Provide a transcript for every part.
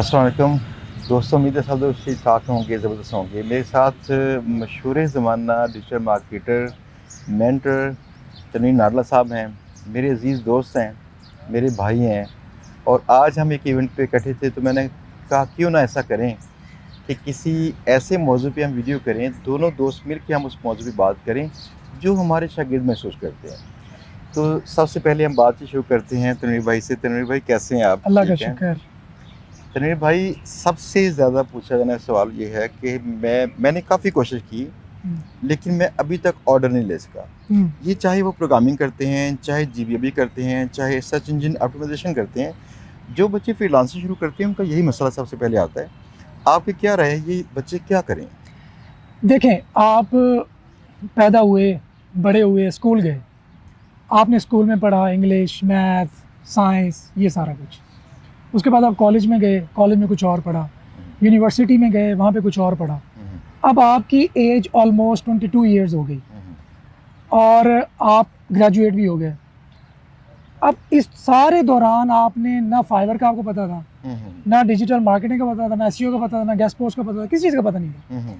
अस्सलाम वालेकुम दोस्तों, उम्मीद है सब लोग ठीक ठाक होंगे, ज़बरदस्त होंगे। मेरे साथ मशहूर ज़माना digital marketer, mentor Tanveer Nadla साहब हैं। मेरे अज़ीज़ दोस्त हैं, मेरे भाई हैं। और आज हम एक इवेंट पे इकट्ठे थे, तो मैंने कहा क्यों ना ऐसा करें कि किसी ऐसे मौजू पे हम वीडियो करें, दोनों दोस्त मिल के हम उस मौजू पे बात करें जो हमारे शागिर्द महसूस करते हैं। तो सबसे पहले हम बातचीत शुरू करते हैं तनवीर भाई से। तनवीर भाई, कैसे हैं आप? अल्लाह का ठीक हैं? शुक्र। तनवीर भाई, सबसे ज़्यादा पूछा जाने वाला सवाल ये है कि मैंने काफ़ी कोशिश की, लेकिन मैं अभी तक ऑर्डर नहीं ले सका। ये चाहे वो प्रोग्रामिंग करते हैं, चाहे जीबीएबी करते हैं, चाहे सर्च इंजन ऑप्टिमाइजेशन करते हैं, जो बच्चे फ्रीलांसिंग शुरू करते हैं उनका यही मसला सबसे पहले आता है। आपकी क्या राय है, ये बच्चे क्या करें? देखें, आप पैदा हुए, बड़े हुए, स्कूल गए, आपने स्कूल में पढ़ा इंग्लिश, मैथ, साइंस, ये सारा कुछ। उसके बाद आप कॉलेज में गए, कॉलेज में कुछ और पढ़ा, यूनिवर्सिटी में गए, वहाँ पे कुछ और पढ़ा। अब आपकी एज ऑलमोस्ट 22 ईयर्स हो गई और आप ग्रेजुएट भी हो गए। अब इस सारे दौरान आपने ना फाइवर का आपको पता था, ना डिजिटल मार्केटिंग का पता था, ना एसईओ का पता था, ना गेस्ट पोस्ट का पता था, किसी चीज़ का पता नहीं था।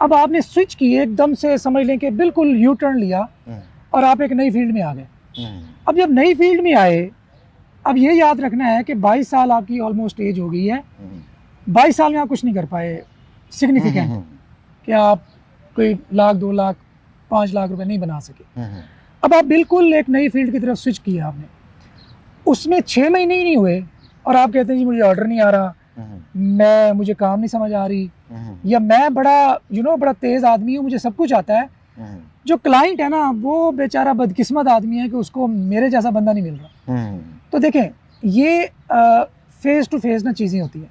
अब आपने स्विच किए एकदम से, समझ लें कि बिल्कुल यू टर्न लिया और आप एक नई फील्ड में आ गए। अब जब नई फील्ड में आए, अब ये याद रखना है कि 22 साल आपकी ऑलमोस्ट एज हो गई है। 22 साल में आप कुछ नहीं कर पाए सिग्निफिकेंट, कि आप कोई लाख, 2 लाख, 5 लाख रुपए नहीं बना सके। अब आप बिल्कुल एक नई फील्ड की तरफ स्विच किया आपने, उसमें 6 महीने ही नहीं हुए और आप कहते हैं जी मुझे ऑर्डर नहीं आ रहा, मुझे काम नहीं समझ आ रही, या मैं बड़ा बड़ा तेज़ आदमी हूँ, मुझे सब कुछ आता है। जो क्लाइंट है ना, वो बेचारा बदकिस्मत आदमी है कि उसको मेरे जैसा बंदा नहीं मिल रहा। तो देखें, ये फेज़ टू फेज़ ना चीज़ें होती हैं।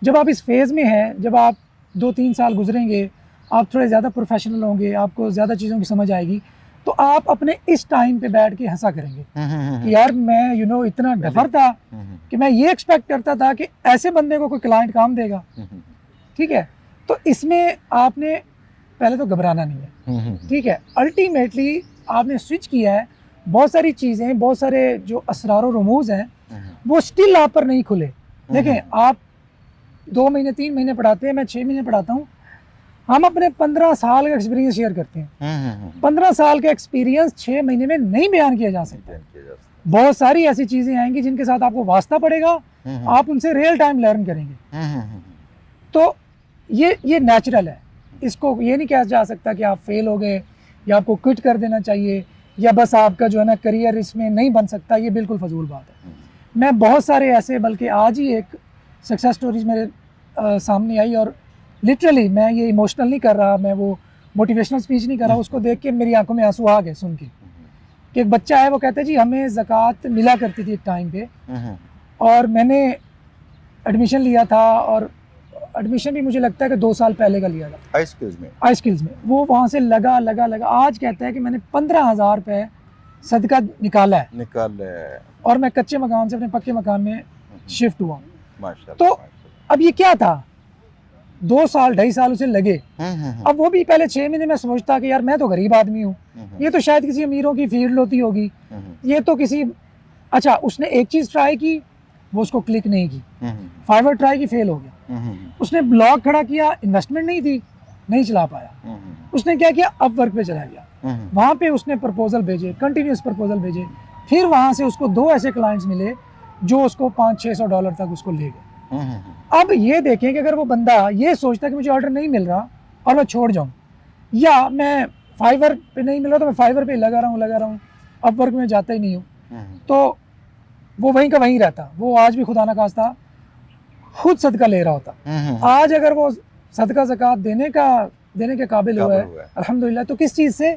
जब आप इस फेज़ में हैं, जब आप 2-3 साल गुजरेंगे, आप थोड़े ज़्यादा प्रोफेशनल होंगे, आपको ज़्यादा चीज़ों की समझ आएगी, तो आप अपने इस टाइम पे बैठ के हंसा करेंगे कि यार मैं इतना डफर था कि मैं ये एक्सपेक्ट करता था कि ऐसे बंदे को कोई क्लाइंट काम देगा। ठीक है, तो इसमें आपने पहले तो घबराना नहीं है। ठीक है, अल्टीमेटली आपने स्विच किया है, बहुत सारी चीज़ें, बहुत सारे जो असरार और रमूज़ हैं वो स्टिल आप पर नहीं खुले। देखें, आप 2 महीने 3 महीने पढ़ाते हैं, मैं 6 महीने पढ़ाता हूँ। हम अपने 15 साल का एक्सपीरियंस शेयर करते हैं। 15 साल का एक्सपीरियंस 6 महीने में नहीं बयान किया जा सकता। बहुत सारी ऐसी चीज़ें आएंगी जिनके साथ आपको वास्ता पड़ेगा, आप उनसे रियल टाइम लर्न करेंगे। तो ये नेचुरल है, इसको ये नहीं कहा जा सकता कि आप फेल हो गए या आपको क्विट कर देना चाहिए, या बस आपका जो है ना करियर इसमें नहीं बन सकता। ये बिल्कुल फजूल बात है। मैं बहुत सारे ऐसे, बल्कि आज ही एक सक्सेस स्टोरीज मेरे सामने आई, और लिटरली मैं ये इमोशनल नहीं कर रहा, मैं वो मोटिवेशनल स्पीच नहीं कर रहा, उसको देख के मेरी आंखों में आंसू आ गए सुन के। कि एक बच्चा है, वो कहता है जी हमें ज़कात मिला करती थी एक टाइम पे, और मैंने एडमिशन लिया था, और एडमिशन भी मुझे लगता है कि 2 साल पहले का लिया था, आई स्किल्स में। वो वहाँ से लगा। आज कहता है कि मैंने 15,000 रुपये सदका निकाला है, और मैं कच्चे मकान से अपने पक्के मकान में शिफ्ट हुआ। तो अब ये क्या था, 2 साल 2.5 साल उसे लगे। अब वो भी पहले 6 महीने में समझता कि यार मैं तो गरीब आदमी हूँ, ये तो शायद किसी अमीरों की फील्ड होती होगी, ये तो किसी। अच्छा, उसने एक चीज़ ट्राई की, वो उसको क्लिक नहीं की। फाइवर ट्राई की, फेल हो गया। उसने ब्लॉग खड़ा किया, इन्वेस्टमेंट नहीं थी, नहीं चला पाया। उसने क्या किया, अपवर्क पे चला गया, वहाँ पे उसने प्रपोजल भेजे, कंटिन्यूस प्रपोजल भेजे। फिर वहाँ से उसको 2 ऐसे क्लाइंट्स मिले जो उसको $500-600 तक उसको ले गए। अब ये देखें कि अगर वो बंदा ये सोचता कि मुझे ऑर्डर नहीं मिल रहा और मैं छोड़ जाऊँ, या मैं फाइवर पे नहीं मिल रहा तो मैं फाइवर पे लगा रहा हूँ, अपवर्क में जाता ही नहीं हूँ, तो वो वहीं का वहीं रहता। वो आज भी खुदा ना खास्ता खुद सदका ले रहा होता। आज अगर वो सदका ज़कात देने के काबिल हुआ है, अल्हम्दुलिल्लाह, तो किस चीज़ से?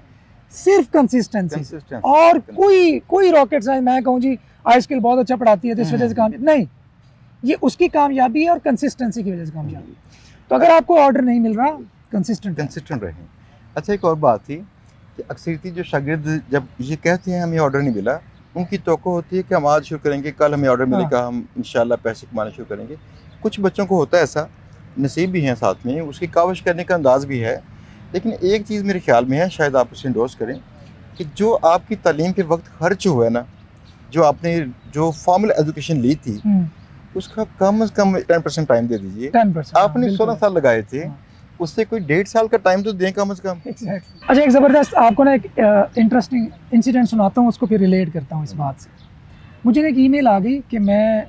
सिर्फ कंसिस्टेंसी। और कोई रॉकेट साइंस मैं कहूँ जी आई स्किल बहुत अच्छा पढ़ाती है तो इस वजह से काम नहीं, ये उसकी कामयाबी है और कंसिस्टेंसी की वजह से कामयाबी। तो अगर आपको ऑर्डर नहीं मिल रहा, कंसिस्टेंट रहें। अच्छा, एक और बात थी कि अक्सरियती जो शागिर्द जब ये कहते हैं हमें ऑर्डर नहीं मिला, उनकी तवक्को होती है कि हम आज शुरू करेंगे, कल हमें ऑर्डर मिलेगा, हम इंशाल्लाह पैसे कमाना शुरू करेंगे। कुछ बच्चों को होता है ऐसा, नसीब भी है साथ में, उसकी काविश करने का अंदाज़ भी है। लेकिन एक चीज़ मेरे ख्याल में है, शायद आप उसे इंडोर्स करें, कि जो आपकी तालीम पे वक्त खर्च हुआ है ना, जो आपने जो फॉर्मल एजुकेशन ली थी, उसका कम से कम 10% टाइम दे दीजिए। 10%। आपने 16 साल लगाए थे, उससे कोई 1.5 साल का टाइम तो दें कम से कम। एग्जैक्टली। अच्छा, एक ज़बरदस्त आपको ना एक इंटरेस्टिंग इंसिडेंट सुनाता हूँ, उसको फिर रिलेट करता हूँ इस बात से। मुझे ना एक ईमेल आ गई कि मैं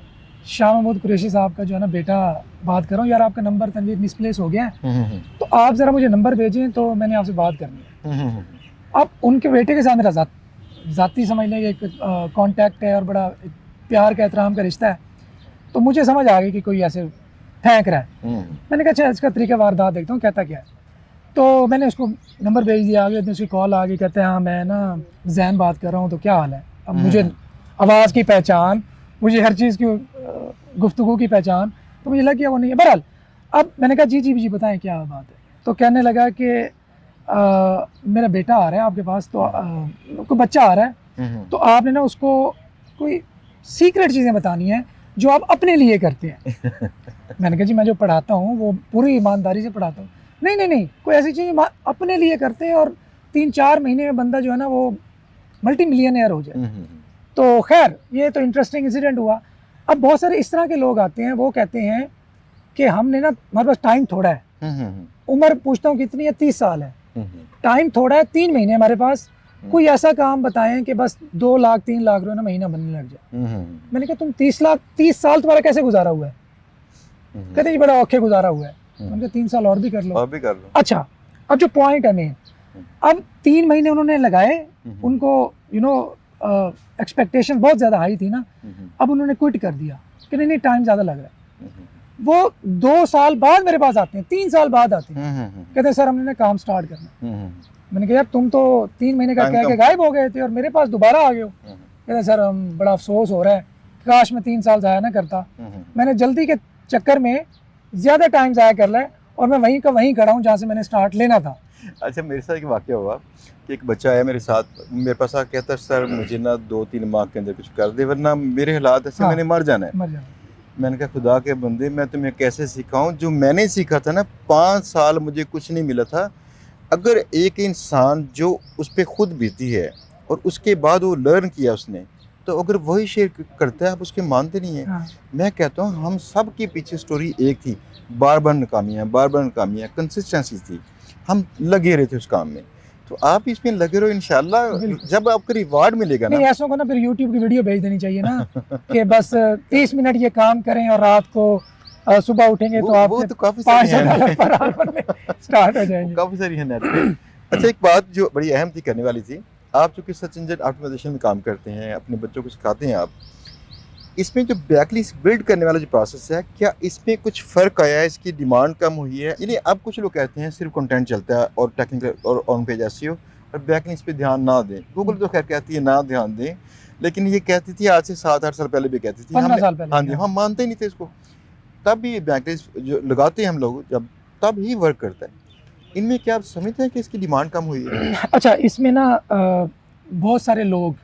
शाह महमूद कुरैशी साहब का जो है ना बेटा बात कर रहा हूँ, यार आपका नंबर तनवीर मिसप्लेस हो गया है, तो आप ज़रा मुझे नंबर भेजें, तो मैंने आपसे बात करनी है। अब उनके बेटे के साथ मेरा ज़ाती समझ लें एक कांटेक्ट है और बड़ा प्यार का एहतराम का रिश्ता है, तो मुझे समझ आ गई कि कोई ऐसे फेंक रहा है। मैंने कहा अच्छा इसका तरीका वारदात देखता हूँ कहता क्या है। तो मैंने उसको नंबर भेज दिया, आगे उसकी कॉल आ गई, कहते हैं हाँ मैं ना जैन बात कर रहा हूँ, तो क्या हाल है। अब मुझे आवाज़ की पहचान, मुझे हर चीज़ की गुफ्तगू की पहचान, तो मुझे लगा कि वो नहीं है। बहरहाल अब मैंने कहा जी जी जी बताएं क्या बात है। तो कहने लगा कि मेरा बेटा आ रहा है आपके पास, तो कोई बच्चा आ रहा है, तो आपने ना उसको कोई सीक्रेट चीज़ें बतानी है जो आप अपने लिए करते हैं। मैंने कहा जी मैं जो पढ़ाता हूँ वो पूरी ईमानदारी से पढ़ाता हूँ। नहीं नहीं नहीं, कोई ऐसी चीज़ अपने लिए करते हैं और 3-4 महीने में बंदा जो है ना वो मल्टी मिलियनर हो जाए। तो खैर ये तो इंटरेस्टिंग इंसिडेंट हुआ। अब बहुत सारे इस तरह के लोग आते हैं, वो कहते हैं कि हमने ना हमारे पास टाइम थोड़ा है, उम्र पूछता हूँ कितनी है, 30 साल है, टाइम थोड़ा है, 3 महीने हमारे पास, कोई ऐसा काम बताएं कि बस 2 लाख 3 लाख रुपए ना महीना बनने लग जाए। मैंने कहा तुम 30 साल तुम्हारा कैसे गुजारा हुआ है। कहते जी बड़ा औखे गुजारा हुआ है। मैंने कहा 3 साल और भी कर लो। अच्छा, अब जो पॉइंट है मेन, अब 3 महीने उन्होंने लगाए, उनको एक्सपेक्टेशन बहुत ज़्यादा हाई थी ना, अब उन्होंने क्विट कर दिया कि नहीं नहीं टाइम ज़्यादा लग रहा है। वो 2 साल बाद मेरे पास आते हैं, 3 साल बाद आते हैं, कहते हैं सर हमने ना काम स्टार्ट करना। मैंने कहा यार तुम तो 3 महीने का कह के गायब हो गए थे और मेरे पास दोबारा आ गए हो। कहते सर हम बड़ा अफसोस हो रहा है, काश मैं 3 साल ज़ाया ना करता, मैंने जल्दी के चक्कर में ज़्यादा टाइम ज़ाया कर लिया और मैं वहीं का वहीं खड़ा हूँ जहाँ से मैंने स्टार्ट लेना था। अच्छा, मेरे साथ एक वाक़या हुआ कि एक बच्चा आया मेरे साथ, मेरे पास आ कहता सर मुझे ना 2-3 माह के अंदर कुछ कर दे वरना मेरे हालात ऐसे मैंने मर जाना है। मैंने कहा खुदा के बंदे मैं तुम्हें कैसे सिखाऊं, जो मैंने सीखा था ना 5 साल मुझे कुछ नहीं मिला था। अगर एक इंसान जो उस पर खुद बीती है और उसके बाद वो लर्न किया उसने, तो अगर वही शेयर करता है आप उसके मानते नहीं हैं। मैं कहता हूँ हम सब के पीछे स्टोरी एक थी, बार बार नाकामियाँ, कंसिस्टेंसी थी, हम लगे रहे थे उस काम में। तो आप इसमें लगे रहो, इंशाल्लाह जब आपको रिवार्ड मिलेगा ना। ऐसों को ना फिर यूट्यूब की वीडियो भेज देनी चाहिए ना कि बस 30 मिनट ये काम करें और रात को सुबह उठेंगे तो आप तो काफी सारी $500 पर आवर में स्टार्ट हो जाएंगे। काफी सारी है नेट पे। अच्छा, एक बात जो बड़ी अहम थी करने वाली थी, आप चूँकि सर्च इंजन ऑप्टिमाइजेशन में काम करते हैं, अपने बच्चों को सिखाते हैं आप, इसमें जो बैकलिस्ट बिल्ड करने वाला जो प्रोसेस है, क्या इसमें कुछ फ़र्क आया है, इसकी डिमांड कम हुई है? यानी अब कुछ लोग कहते हैं सिर्फ कंटेंट चलता है और टेक्निकल और ऑन पेज एसईओ और बैकलिस्ट पे ध्यान ना दें। गूगल तो खैर कहती है ना ध्यान दें, लेकिन ये कहती थी आज से 7-8 साल पहले भी कहती थी, 15 साल पहले। हाँ जी, हम मानते ही नहीं थे इसको। तब भी बैकलिस्ट जो लगाते हैं हम लोग जब, तब ही वर्क करता है। इनमें क्या आप समझते हैं कि इसकी डिमांड कम हुई है? अच्छा, इसमें ना बहुत सारे लोग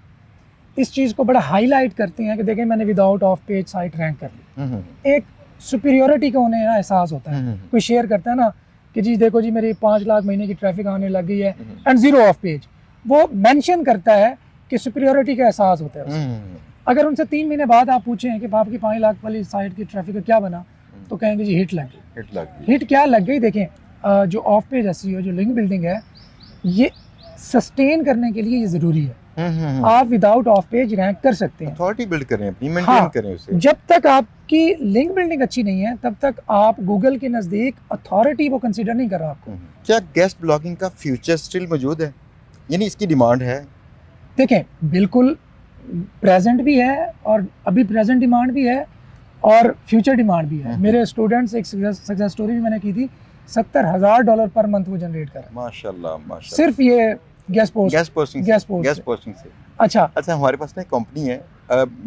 इस चीज़ को बड़ा हाईलाइट करते हैं कि देखें मैंने without of page site rank कर ली। एक सुपीरियोरिटी का उन्हें ना एहसास होता है। कोई शेयर करता है ना कि जी देखो जी मेरी 5 लाख महीने की ट्रैफिक आने लग गई है एंड 0 ऑफ पेज, वो मेंशन करता है कि सुपीरियोरिटी का एहसास होता है उसको। अगर उनसे 3 महीने बाद आप पूछें कि आपकी 5 लाख वाली साइट की ट्रैफिक का क्या बना, तो कहेंगे जी हिट लग गई। हिट क्या लग गई? देखें जो ऑफ पेज एसईओ जो लिंक बिल्डिंग है, ये सस्टेन करने के लिए ये ज़रूरी है। आप विदाउट ऑफ पेज रैंक कर सकते हैं, अथॉरिटी बिल्ड करें अपनी, मेंटेन करें उसे। जब तक आपकी लिंक बिल्डिंग अच्छी नहीं है तब तक आप गूगल के नज़दीक अथॉरिटी वो कंसीडर नहीं कर रहा आपको। क्या गेस्ट ब्लॉगिंग का फ्यूचर स्टिल मौजूद है, यानी इसकी डिमांड है? देखें बिल्कुल प्रेजेंट भी है और अभी प्रेजेंट डिमांड भी है और फ्यूचर डिमांड भी है। मेरे स्टूडेंट्स, एक सक्सेस स्टोरी भी मैंने की थी, $70,000 पर मंथ वो जनरेट कर रहे हैं। माशाल्लाह। सिर्फ ये गेस्ट पोस्टिंग से। अच्छा, हमारे पास ना एक कंपनी है,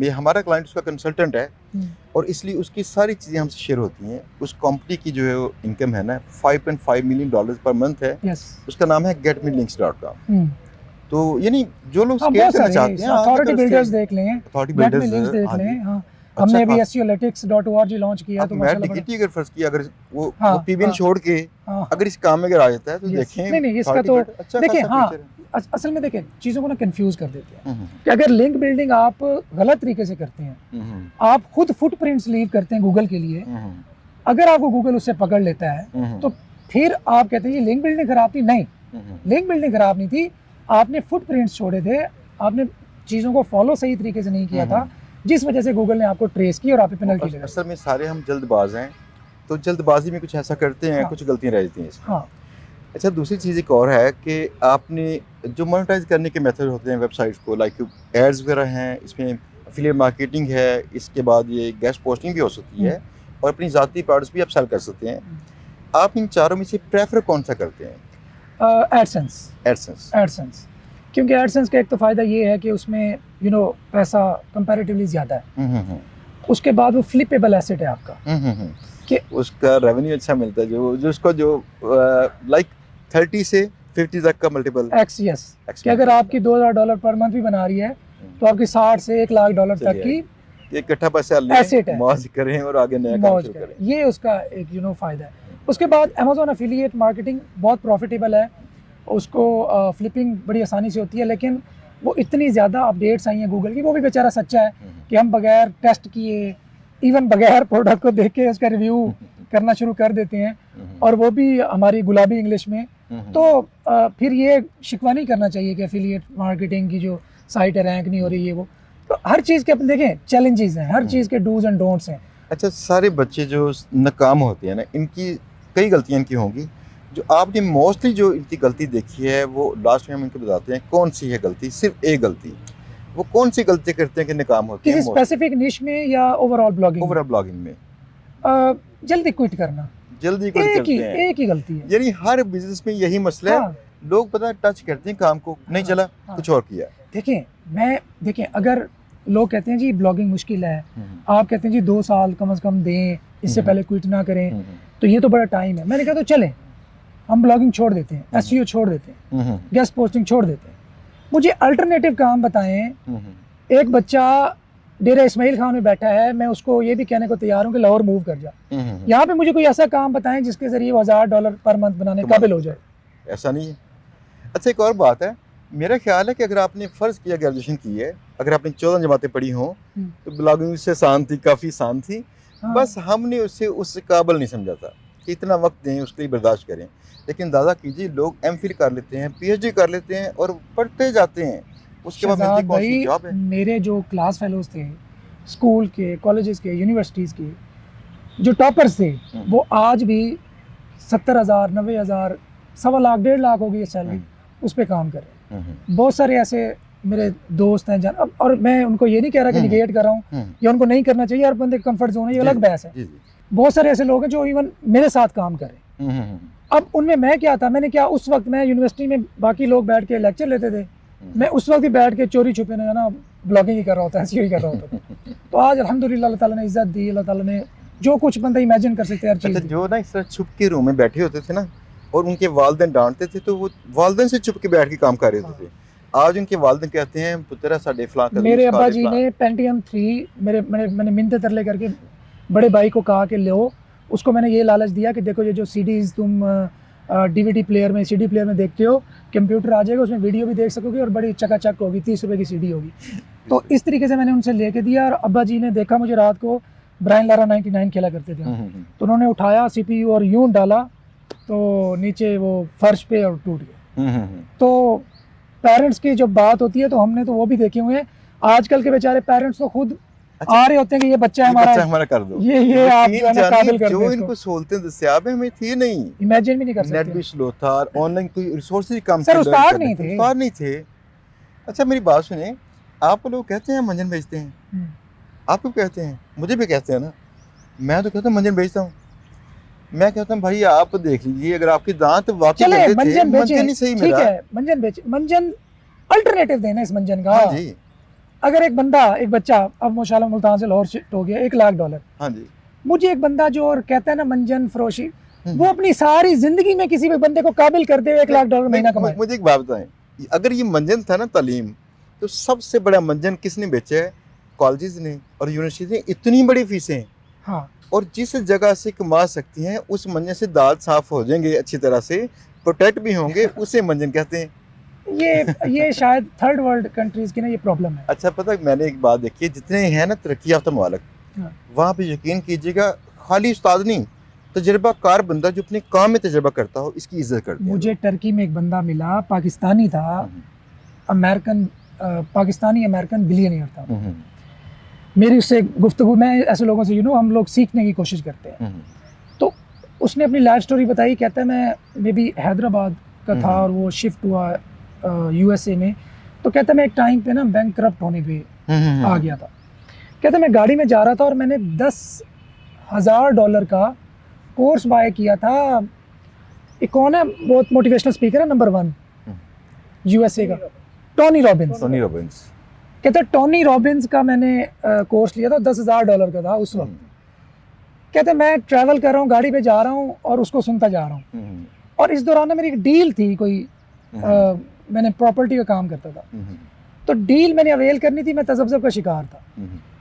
ये हमारा क्लाइंट उसका कंसल्टेंट है और इसलिए उसकी सारी चीज़ें हमसे शेयर होती हैं। उस कंपनी की जो है इनकम है ना $5.5 मिलियन पर मंथ है। उसका नाम है getmelinks.com। तो यानी जो लोग स्केल करना चाहते हैं, अथॉरिटी बिल्डर्स देख लें, getmelinks देख लें। हाँ, हमने भी seolytics.org लॉन्च किया तो माशाल्लाह अगर फर्ज किया, अगर वो पीबीएन छोड़ के अगर इस काम में अगर आ जाता है तो देखें। नहीं इसका तो देखें। हाँ, असल में देखें चीज़ों को ना कंफ्यूज कर देते हैं कि अगर लिंक बिल्डिंग आप गलत तरीके से करते हैं, आप खुद फुटप्रिंट्स लीव करते हैं गूगल के लिए, अगर आपको गूगल उससे पकड़ लेता है तो फिर आप कहते हैं ये लिंक बिल्डिंग खराब थी। नहीं, लिंक बिल्डिंग खराब नहीं थी, आपने फुटप्रिंट्स छोड़े थे, आपने चीज़ों को फॉलो सही तरीके से नहीं किया था, जिस वजह से गूगल ने आपको ट्रेस की और आप पे पेनल्टी लगा। असल में सारे हम जल्दबाज हैं, तो जल्दबाजी में कुछ ऐसा करते हैं, कुछ गलतियां रह जाती हैं इसमें। हाँ। अच्छा, दूसरी चीज़ एक और है कि आपने जो मोनेटाइज करने के मेथड होते हैं वेबसाइट्स को, लाइक एड्स वगैरह हैं, इसमें एफिलिएट मार्केटिंग है, इसके बाद ये गेस्ट पोस्टिंग भी हो सकती है और अपनी ज़ाती प्रोडक्ट्स भी आप सेल कर सकते हैं। आप इन चारों में से प्रेफर कौन सा करते हैं? एडसेंस, क्योंकि एडसेंस का एक तो फ़ायदा ये है कि उसमें पैसा कंपैरेटिवली ज़्यादा है। उसके बाद वो फ्लिपेबल एसेट है आपका, कि उसका रेवेन्यू अच्छा मिलता है, जो उसको जो लाइक 30 से 50 तक का मल्टीपल एक्स। यस, कि अगर आपकी $2000 पर मंथ भी बना रही है तो आपकी 60 से $1,00,000 तक की इकट्ठा पैसा एसेट है, मौज करें और आगे नया काम शुरू करें। ये उसका एक फ़ायदा है। उसके बाद अमेज़ॉन एफिलिएट मार्केटिंग बहुत प्रॉफिटेबल है, उसको फ्लिपिंग बड़ी आसानी से होती है, लेकिन वो इतनी ज़्यादा अपडेट्स आई हैं गूगल की, वो भी बेचारा सच्चा है कि हम बगैर टेस्ट किए, इवन बगैर प्रोडक्ट को देख के उसका रिव्यू करना शुरू कर देते हैं, और वो भी हमारी गुलाबी इंग्लिश में। तो फिर ये शिकवा नहीं करना चाहिए कि एफिलिएट मार्केटिंग की जो साइट है रैंक नहीं हो रही है। वो तो हर चीज़ के अपने देखें चैलेंजेस हैं, हर चीज़ के डूज एंड डोंट्स हैं। अच्छा, सारे बच्चे जो नाकाम होते हैं ना, इनकी कई गलतियां इनकी होंगी, जो आपने मोस्टली जो इनकी गलती देखी है वो लास्ट में हम इनको बताते हैं कौन सी है गलती, सिर्फ एक गलती, वो कौन सी गलती करते हैं कि नाकाम होते हैं? किसी स्पेसिफिक निश में या ओवरऑल ब्लॉगिंग में जल्दी क्विट करना, जल्दी क्विट करते हैं, एक ही गलती है। यानी हर बिजनेस में यही मसला है। लोग पता टच करते हैं काम को, नहीं चला कुछ और किया। देखें अगर लोग कहते हैं जी ब्लॉगिंग मुश्किल है, आप कहते हैं जी 2 साल कम से कम दें, इससे पहले क्विट ना करें, तो ये तो बड़ा टाइम है। मैंने कहा तो चलें हम ब्लॉगिंग छोड़ देते हैं, एसईओ छोड़ देते हैं, गेस्ट पोस्टिंग छोड़ देते हैं, मुझे अल्टरनेटिव काम बताएं। एक बच्चा डेरा इस्माइल खान में बैठा है, मैं उसको ये भी कहने को तैयार हूँ कि लाहौर मूव कर जा। यहाँ पे मुझे कोई ऐसा काम बताएं जिसके जरिए वो $1000 पर मंथ बनाने काबिल हो जाए। ऐसा नहीं है। अच्छा, एक और बात है, मेरा ख्याल है कि अगर आपने फ़र्ज़ किया ग्रेजुएशन की है, अगर आपने 14 जमातें पढ़ी हों तो ब्लॉगिंग से आसान थी, काफ़ी आसान थी। बस हमने उसे उस काबिल नहीं समझा था कि इतना वक्त दें, उसके लिए बर्दाश्त करें। लेकिन दादा कीजिए, लोग एमफिल कर लेते हैं, पीएचडी कर लेते हैं और पढ़ते जाते हैं, उसके बाद मिलती कौन सी जॉब है? मेरे जो क्लास फेलोज थे स्कूल के, कॉलेजेस के, यूनिवर्सिटीज़ के, जो टॉपर्स थे, वो आज भी 70,000, 90,000, 1.25 लाख, 1.5 लाख हो गई सैलरी, उस पर काम कर रहे हैं। बहुत सारे ऐसे मेरे दोस्त हैं अब, और मैं उनको ये नहीं कह रहा कि निगेट कर रहा हूँ या उनको नहीं करना चाहिए, हर बंदे कंफर्ट जोन है, ये अलग बहस है। बहुत सारे ऐसे लोग हैं जो इवन मेरे साथ काम कर रहे हैं। अब उनमें मैं क्या था, मैंने क्या उस वक्त मैं यूनिवर्सिटी में बाकी लोग बैठ के लेक्चर लेते थे, मैं उस वक्त ही बैठ के चोरी छुपे ना ब्लॉगिंग ही कर रहा होता है, ऐसे ही कर रहा होता था। तो आज अल्हम्दुलिल्लाह अल्लाह ताला ने इज्जत दी, अल्लाह ताला ने जो कुछ बंदा इमेजिन कर सकते हैं हर चीज़। जो ना इस तरह छुप के रूम में बैठे होते थे ना, और उनके वालिदैन डांटते थे तो वो वालिदैन से छुप के बैठ के काम कर रहे होते थे। आज उनके वालिदैन कहते हैं पुत्रा साडे फलां कर। मेरे अब्बा जी ने पेंटियम 3 मैंने मिन्नत तरले करके बड़े भाई को कहा कि लो, उसको मैंने ये लालच दिया कि देखो ये जो सीडीज़ तुम डीवीडी प्लेयर में, सीडी प्लेयर में देखते हो, कंप्यूटर आ जाएगा, उसमें वीडियो भी देख सकोगे और बड़ी चकाचक होगी, 30 रुपए की सीडी होगी। तो इस तरीके से मैंने उनसे लेके दिया, और अब्बा जी ने देखा मुझे रात को ब्रायन लारा 99 खेला करते थे, तो उन्होंने उठाया CPU और यूं डाला तो नीचे वो फर्श पे और टूट गया। तो पेरेंट्स की जब बात होती है तो हमने तो वो भी देखे हुए हैं। आजकल के बेचारे पेरेंट्स तो खुद आ रहे होते हैं कि ये बच्चा हमारा कर दो, ये आप जो है ना काबिल कर दो। जो इनको सहूलतें दस्तियाब हमें थी नहीं, इमेजिन भी नहीं कर सकते। नेट भी स्लो था, ऑनलाइन कोई रिसोर्सेज कम थे, उस्ताद नहीं थे। अच्छा, मेरी बात सुने, आप लोग कहते हैं मंजन बेचते हैं, आप क्यों कहते हैं? मुझे भी कहते हैं ना, मैं तो कहता हूँ मंजन बेचता हूँ। मैं कहता हूँ भाई आप देख लीजिए, अगर आपके दांत वाकई गंदे थे, मंजन ही सही मिला, ठीक है, मंजन बेच, मंजन अल्टरनेटिव देना इस मंजन का। हाँ जी। अगर एक बंदा, एक बच्चा अब माशाल्लाह मुल्तान से लाहौर शिफ्ट हो गया, $1,00,000, हाँ जी, मुझे एक बंदा जो और कहता है ना मंजन फरोशी, वो अपनी सारी जिंदगी में किसी भी बंदे को काबिल करते हुए $1,00,000 महीना कमाए। मुझे एक बात बताएं, अगर ये मंजन था ना तालीम, तो सबसे बड़ा मंजन किसने बेचा है? कॉलेजेस ने और यूनिवर्सिटी ने। इतनी बड़ी फीसें, हाँ, और जिस जगह से कमा सकती हैं उस मंजन से दांत साफ हो जाएंगे, अच्छी तरह से प्रोटेक्ट भी होंगे, उसे मंजन कहते हैं। ये शायद थर्ड वर्ल्ड कंट्रीज की ना ये प्रॉब्लम है। अच्छा पता है, मैंने एक बात देखी है, जितने हैं ना तरक्की याफ्ता मुमालिक, हाँ। वहाँ पे यकीन कीजिएगा खाली उस्ताद नहीं, तजर्बाकार बंदा जो अपने काम में तजर्बा करता हो, इसकी इज्जत करते हैं मुझे टर्की में एक बंदा मिला, पाकिस्तानी था, अमेरिकन पाकिस्तानी अमेरिकन बिलियनियर था। लोग। मेरी उससे गुफ्तगू, मैं ऐसे लोगों से हम लोग सीखने की कोशिश करते हैं। तो उसने अपनी लाइफ स्टोरी बताई, कहता है मैं मे बी हैदराबाद का था और वो शिफ्ट हुआ यूएसए में। तो कहता है मैं एक टाइम पे ना बैंकरप्ट होने पे आ गया था। कहता है मैं गाड़ी में जा रहा था और मैंने $10,000 का कोर्स बाय किया था। एक कौन है बहुत मोटिवेशनल स्पीकर है नंबर 1 यूएसए का, टोनी रॉबिन्स। टोनी रॉबिन्स कहता टोनी रॉबिन्स का मैंने कोर्स लिया था, $10,000 का था उस वक्त। कहते मैं ट्रैवल कर रहा हूँ, गाड़ी पे जा रहा हूँ और उसको सुनता जा रहा हूँ। और इस दौरान ना मेरी एक डील थी कोई, मैंने प्रॉपर्टी का काम करता था, तो डील मैंने अवेल करनी थी, मैं तजब्ज़ब का शिकार था।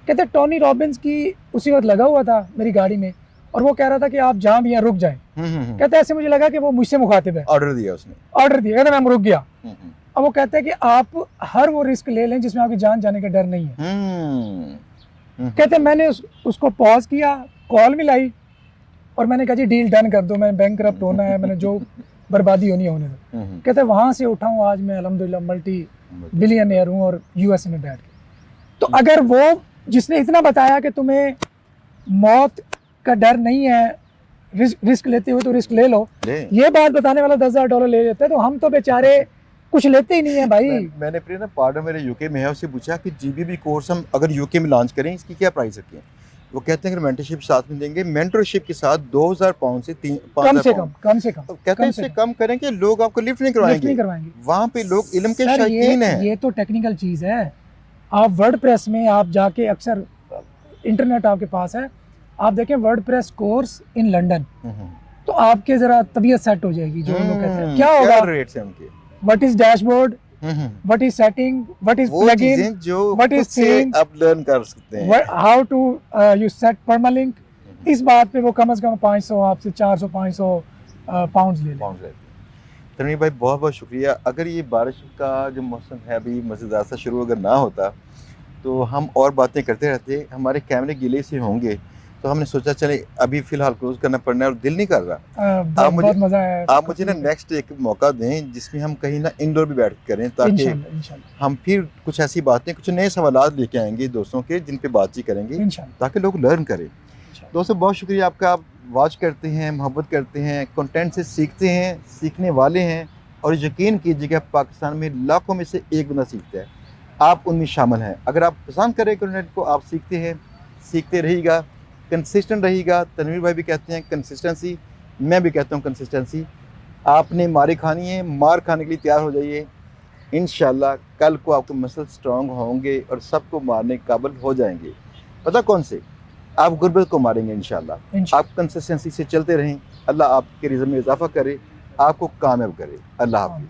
कहते टोनी रॉबिन्स की उसी वक्त लगा हुआ था मेरी गाड़ी में और वो कह रहा था कि आप जहाँ भी यहाँ रुक जाएं। कहते ऐसे मुझे लगा कि वो मुझसे मुखातिब है। ऑर्डर दिया उसने, ऑर्डर दिया। कहते मैं रुक गया। अब वो कहते हैं कि आप हर वो रिस्क ले लें जिसमें आपकी जान जाने का डर नहीं है। कहते मैंने उसको पॉज किया, कॉल मिलाई और मैंने कहा जी डील डन कर दो, मैं बैंकरप्ट होना है, मैंने जो बर्बादी होनी है होने दो। कहते वहाँ से उठा हूँ, आज मैं अल्हम्दुलिल्लाह मल्टी बिलियनियर हूँ और यूएसए में बैठ के। तो अगर वो जिसने इतना बताया कि तुम्हें मौत का डर नहीं है, रिस्क लेते हुए तो रिस्क ले लो, ये बात बताने वाला $10,000 ले लेते, तो हम तो बेचारे कुछ लेते ही नहीं है भाई। मैंने अपने ना पार्टनर मेरे यूके में है, उससे पूछा कि जीबीबी कोर्स हम अगर यूके में लॉन्च करें इसकी क्या प्राइस रखें। वो कहते हैं कि मेंटरशिप साथ में देंगे, मेंटरशिप के साथ 2,000 पाउंड से 5,000 कम से कम तो कहते हैं इससे कम करें कि लोग आपको लिफ्ट नहीं करवाएंगे। वहाँ पे लोग इल्म के शौकीन हैं। ये तो टेक्निकल चीज़ है। आप वर्डप्रेस में आप जाके, अक्सर इंटरनेट आपके पास है, आप देखें वर्डप्रेस कोर्स इन लंदन, तो आपके जरा तबीयत सेट हो जाएगी। जो लोग कहते हैं क्या होगा, रेट्स हैं उनके, what is dashboard, what is setting, what is plugin, जो व्हाट इज थीम, आप लर्न कर सकते हैं, how to you set permalink. इस बात पे वो कम से कम 500 आपसे 400-500 पाउंड्स ले लें। तनवीर भाई बहुत बहुत शुक्रिया। अगर ये बारिश का जो मौसम है अभी मज़ेदार सा शुरू अगर ना होता तो हम और बातें करते रहते, हमारे कैमरे गिले से होंगे, तो हमने सोचा चले अभी फ़िलहाल क्लोज करना पड़ना है और दिल नहीं कर रहा। बहुत मज़ा आया। आप मुझे ना नेक्स्ट एक मौका दें जिसमें हम कहीं ना इंडोर भी बैठ करें, ताकि हम फिर कुछ ऐसी बातें, कुछ नए सवाल लेके आएंगे दोस्तों के, जिन पे बातचीत करेंगे ताकि लोग लर्न करें। दोस्तों बहुत शुक्रिया आपका, आप वॉच करते हैं, मोहब्बत करते हैं, कंटेंट से सीखते हैं, सीखने वाले हैं, और यकीन कीजिएगा पाकिस्तान में लाखों में से एक बंदा सीखता है, आप उनमें शामिल हैं। अगर आप पसंद करें कंटेंट को, आप सीखते हैं, सीखते रहिएगा, कंसिस्टेंट रहिएगा। तनवीर भाई भी कहते हैं कंसिस्टेंसी, मैं भी कहता हूँ कंसिस्टेंसी। आपने मार खानी है, मार खाने के लिए तैयार हो जाइए। इंशाल्लाह कल को आपके मसल स्ट्रॉन्ग होंगे और सबको मारने के काबिल हो जाएंगे। पता कौन से? आप गुर्बत को मारेंगे इंशाल्लाह। आप कंसिस्टेंसी से चलते रहें, अल्लाह आपके रिज़्क़ में इजाफा करे, आपको कामयाब करे। अल्लाह हाफ़िज़।